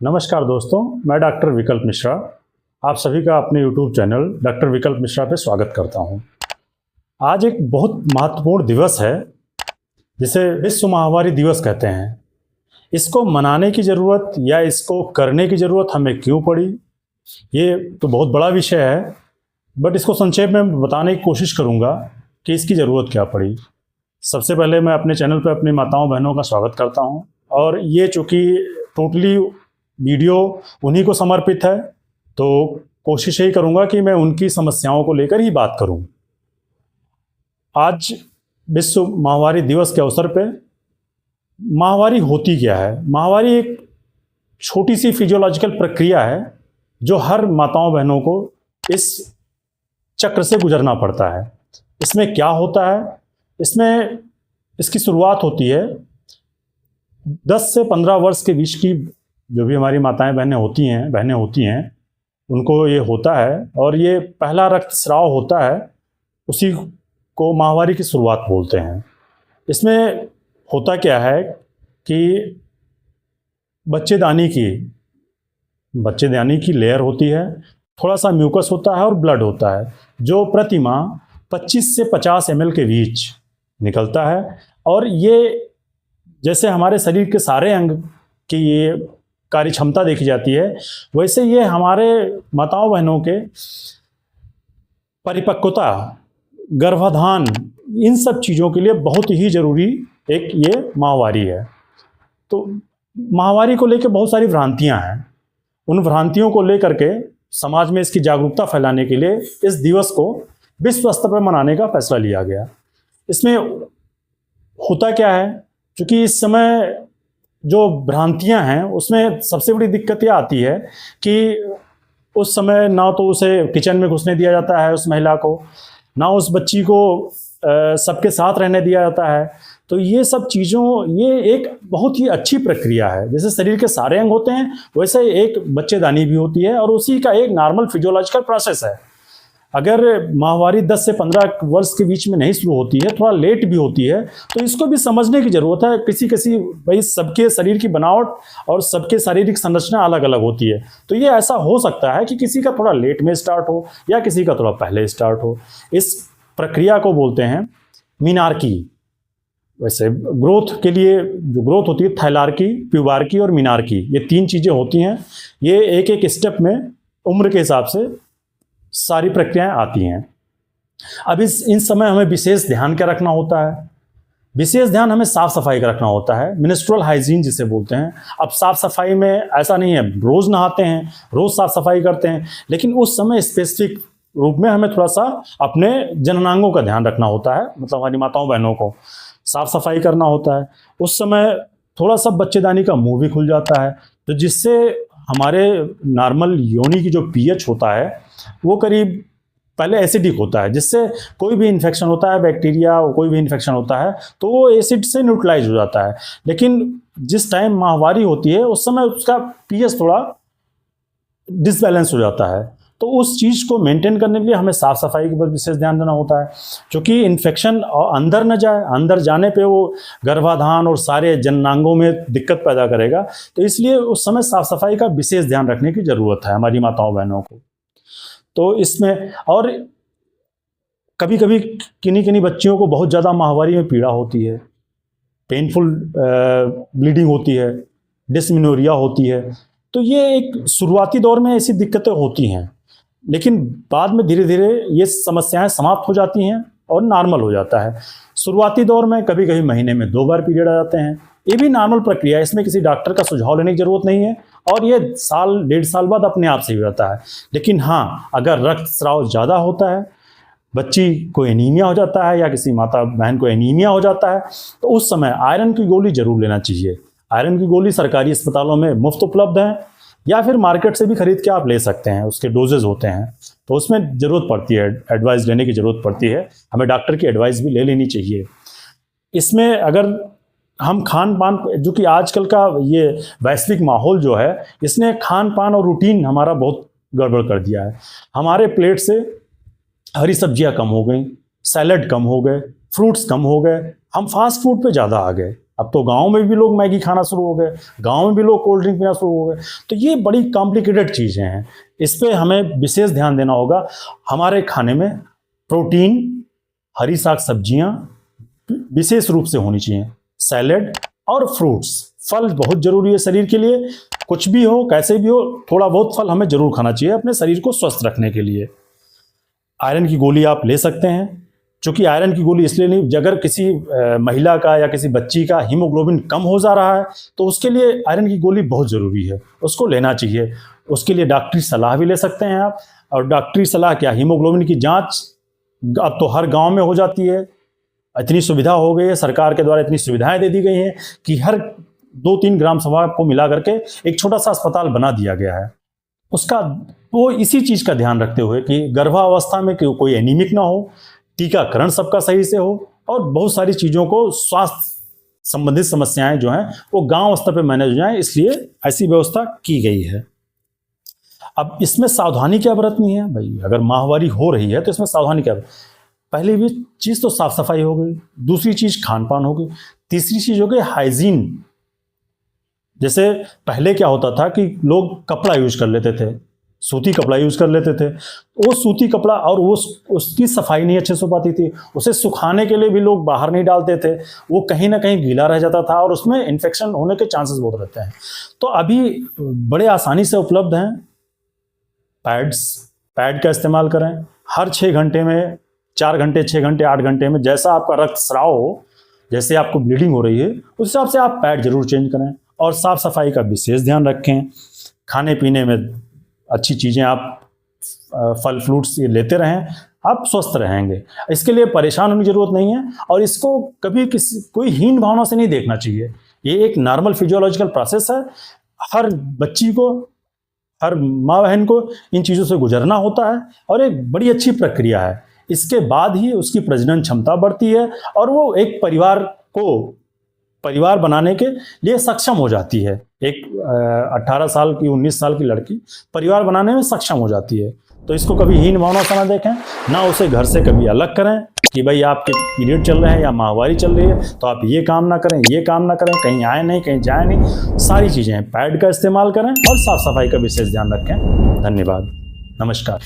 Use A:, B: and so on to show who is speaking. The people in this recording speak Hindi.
A: नमस्कार दोस्तों, मैं डॉक्टर विकल्प मिश्रा आप सभी का अपने YouTube चैनल डॉक्टर विकल्प मिश्रा पे स्वागत करता हूं। आज एक बहुत महत्वपूर्ण दिवस है जिसे विश्व माहवारी दिवस कहते हैं। इसको मनाने की ज़रूरत या इसको करने की ज़रूरत हमें क्यों पड़ी, ये तो बहुत बड़ा विषय है, बट इसको संक्षेप में बताने की कोशिश करूँगा कि इसकी ज़रूरत क्या पड़ी। सबसे पहले मैं अपने चैनल पर अपनी माताओं बहनों का स्वागत करता हूँ, और ये चूँकि टोटली वीडियो उन्हीं को समर्पित है, तो कोशिश यही करूंगा कि मैं उनकी समस्याओं को लेकर ही बात करूं। आज विश्व माहवारी दिवस के अवसर पे माहवारी होती क्या है। माहवारी एक छोटी सी फिजियोलॉजिकल प्रक्रिया है जो हर माताओं बहनों को इस चक्र से गुजरना पड़ता है। इसमें क्या होता है, इसमें इसकी शुरुआत होती है 10 से 15 वर्ष के बीच की जो भी हमारी माताएं बहनें होती हैं उनको ये होता है, और ये पहला रक्तस्राव होता है, उसी को माहवारी की शुरुआत बोलते हैं। इसमें होता क्या है कि बच्चेदानी की लेयर होती है, थोड़ा सा म्यूकस होता है और ब्लड होता है, जो प्रति माह 25 से 50 ml के बीच निकलता है। और ये जैसे हमारे शरीर के सारे अंग की ये कार्य क्षमता देखी जाती है, वैसे ये हमारे माताओं बहनों के परिपक्वता, गर्भाधान, इन सब चीज़ों के लिए बहुत ही ज़रूरी एक ये माहवारी है। तो माहवारी को लेकर बहुत सारी भ्रांतियां हैं। उन भ्रांतियों को लेकर के समाज में इसकी जागरूकता फैलाने के लिए इस दिवस को विश्व स्तर पर मनाने का फैसला लिया गया। इसमें होता क्या है, क्योंकि इस समय जो भ्रांतियां हैं उसमें सबसे बड़ी दिक्कत यह आती है कि उस समय ना तो उसे किचन में घुसने दिया जाता है उस महिला को, ना उस बच्ची को सबके साथ रहने दिया जाता है। तो ये सब चीज़ों, ये एक बहुत ही अच्छी प्रक्रिया है। जैसे शरीर के सारे अंग होते हैं वैसे एक बच्चेदानी भी होती है, और उसी का एक नॉर्मल फिजियोलॉजिकल प्रोसेस है। अगर माहवारी 10 से 15 वर्ष के बीच में नहीं शुरू होती है, थोड़ा लेट भी होती है, तो इसको भी समझने की ज़रूरत है। किसी भाई सबके शरीर की बनावट और सबके शारीरिक संरचना अलग अलग होती है, तो ये ऐसा हो सकता है कि किसी का थोड़ा लेट में स्टार्ट हो या किसी का थोड़ा पहले स्टार्ट हो। इस प्रक्रिया को बोलते हैं मीनार्की। वैसे ग्रोथ के लिए जो ग्रोथ होती है थैलार्की, प्यूबार्की और मीनार्की, ये 3 चीज़ें होती हैं। ये एक एक स्टेप में उम्र के हिसाब से सारी प्रक्रियाएं आती हैं। अब इन समय हमें विशेष ध्यान क्या रखना होता है, विशेष ध्यान हमें साफ सफाई का रखना होता है, मिनिस्ट्रुअल हाइजीन जिसे बोलते हैं। अब साफ सफाई में ऐसा नहीं है रोज़ नहाते हैं, रोज़ साफ सफाई करते हैं, लेकिन उस समय स्पेसिफिक रूप में हमें थोड़ा सा अपने जननांगों का ध्यान रखना होता है, मतलब हमारी माताओं बहनों को साफ सफाई करना होता है। उस समय थोड़ा सा बच्चेदानी का मुंह भी खुल जाता है, तो जिससे हमारे नॉर्मल योनि की जो पीएच होता है वो करीब पहले एसिडिक होता है, जिससे कोई भी इन्फेक्शन होता है, बैक्टीरिया कोई भी इन्फेक्शन होता है तो वो एसिड से न्यूट्रलाइज हो जाता है। लेकिन जिस टाइम माहवारी होती है उस समय उसका पीएच थोड़ा डिसबैलेंस हो जाता है, तो उस चीज़ को मेंटेन करने के लिए हमें साफ़ सफाई के ऊपर विशेष ध्यान देना होता है, क्योंकि इन्फेक्शन अंदर न जाए, अंदर जाने पे वो गर्भाधान और सारे जननांगों में दिक्कत पैदा करेगा। तो इसलिए उस समय साफ़ सफाई का विशेष ध्यान रखने की ज़रूरत है हमारी माताओं बहनों को। तो इसमें और कभी कभी किन्हीं बच्चियों को बहुत ज़्यादा माहवारी में पीड़ा होती है, पेनफुल ब्लीडिंग होती है, डिस्मेनोरिया होती है। तो ये एक शुरुआती दौर में ऐसी दिक्कतें होती हैं, लेकिन बाद में धीरे धीरे ये समस्याएं समाप्त हो जाती हैं और नॉर्मल हो जाता है। शुरुआती दौर में कभी कभी महीने में 2 बार पीरियड आ जाते हैं, ये भी नॉर्मल प्रक्रिया है, इसमें किसी डॉक्टर का सुझाव लेने की ज़रूरत नहीं है, और ये साल 1.5 साल बाद अपने आप से ही होता है। लेकिन हाँ, अगर रक्तस्राव ज़्यादा होता है, बच्ची को एनीमिया हो जाता है या किसी माता बहन को एनीमिया हो जाता है, तो उस समय आयरन की गोली जरूर लेना चाहिए। आयरन की गोली सरकारी अस्पतालों में मुफ्त उपलब्ध है, या फिर मार्केट से भी खरीद के आप ले सकते हैं, उसके डोजेज होते हैं, तो उसमें ज़रूरत पड़ती है, एडवाइस लेने की ज़रूरत पड़ती है, हमें डॉक्टर की एडवाइस भी ले लेनी चाहिए। इसमें अगर हम खान पान, जो कि आजकल का ये वैश्विक माहौल जो है, इसने खान पान और रूटीन हमारा बहुत गड़बड़ कर दिया है। हमारे प्लेट से हरी सब्जियां कम हो गई, सैलड कम हो गए, फ्रूट्स कम हो गए, हम फास्ट फूड पे ज़्यादा आ गए। अब तो गांव में भी लोग मैगी खाना शुरू हो गए, गांव में भी लोग कोल्ड ड्रिंक पीना शुरू हो गए। तो ये बड़ी कॉम्प्लिकेटेड चीज़ें हैं, इस पे हमें विशेष ध्यान देना होगा। हमारे खाने में प्रोटीन, हरी साग सब्जियां विशेष रूप से होनी चाहिए, सैलेड और फ्रूट्स, फल बहुत जरूरी है शरीर के लिए। कुछ भी हो, कैसे भी हो, थोड़ा बहुत फल हमें जरूर खाना चाहिए अपने शरीर को स्वस्थ रखने के लिए। आयरन की गोली आप ले सकते हैं, क्योंकि आयरन की गोली इसलिए नहीं, अगर किसी महिला का या किसी बच्ची का हीमोग्लोबिन कम हो जा रहा है तो उसके लिए आयरन की गोली बहुत ज़रूरी है, उसको लेना चाहिए। उसके लिए डॉक्टरी सलाह भी ले सकते हैं आप। और डॉक्टरी सलाह क्या, हीमोग्लोबिन की जांच अब तो हर गांव में हो जाती है, इतनी सुविधा हो गई है, सरकार के द्वारा इतनी सुविधाएं दे दी गई हैं कि हर 2-3 ग्राम सभा को मिला करके एक छोटा सा अस्पताल बना दिया गया है। उसका वो इसी चीज़ का ध्यान रखते हुए कि गर्भावस्था में कोई एनीमिक ना हो, टीकाकरण सबका सही से हो, और बहुत सारी चीज़ों को स्वास्थ्य संबंधित समस्याएं जो हैं वो गांव स्तर पर मैनेज हो जाएं, इसलिए ऐसी व्यवस्था की गई है। अब इसमें सावधानी क्या बरतनी है भाई, अगर माहवारी हो रही है तो इसमें सावधानी क्या, पहली भी चीज़ तो साफ सफाई हो गई, दूसरी चीज़ खान पान हो गई, तीसरी चीज़ हो गई हाइजीन। जैसे पहले क्या होता था कि लोग कपड़ा यूज कर लेते थे, सूती कपड़ा यूज कर लेते थे, वो सूती कपड़ा और वो उसकी सफाई नहीं अच्छे से हो पाती थी, उसे सुखाने के लिए भी लोग बाहर नहीं डालते थे, वो कहीं ना कहीं गीला रह जाता था और उसमें इन्फेक्शन होने के चांसेस बहुत रहते हैं। तो अभी बड़े आसानी से उपलब्ध हैं पैड का इस्तेमाल करें। हर 6 घंटे में, 4 घंटे, 6 घंटे, 8 घंटे में जैसा आपका रक्तस्राव हो, जैसे आपको ब्लीडिंग हो रही है उस हिसाब से आप पैड जरूर चेंज करें। और साफ सफाई का विशेष ध्यान रखें। खाने पीने में अच्छी चीज़ें आप फल फ्रूट्स ये लेते रहें, आप स्वस्थ रहेंगे। इसके लिए परेशान होने की जरूरत नहीं है, और इसको कभी कोई हीन भावना से नहीं देखना चाहिए। ये एक नॉर्मल फिजियोलॉजिकल प्रोसेस है। हर बच्ची को, हर माँ बहन को इन चीज़ों से गुजरना होता है, और एक बड़ी अच्छी प्रक्रिया है। इसके बाद ही उसकी प्रजनन क्षमता बढ़ती है और वो एक परिवार बनाने के लिए सक्षम हो जाती है। एक 18 साल की, 19 साल की लड़की परिवार बनाने में सक्षम हो जाती है। तो इसको कभी हीन भावना से ना देखें, ना उसे घर से कभी अलग करें कि भाई आपके पीरियड चल रहे हैं या माहवारी चल रही है तो आप ये काम ना करें, ये काम ना करें, कहीं आए नहीं, कहीं जाए नहीं। सारी चीज़ें हैं, पैड का इस्तेमाल करें और साफ सफाई का विशेष ध्यान रखें। धन्यवाद, नमस्कार।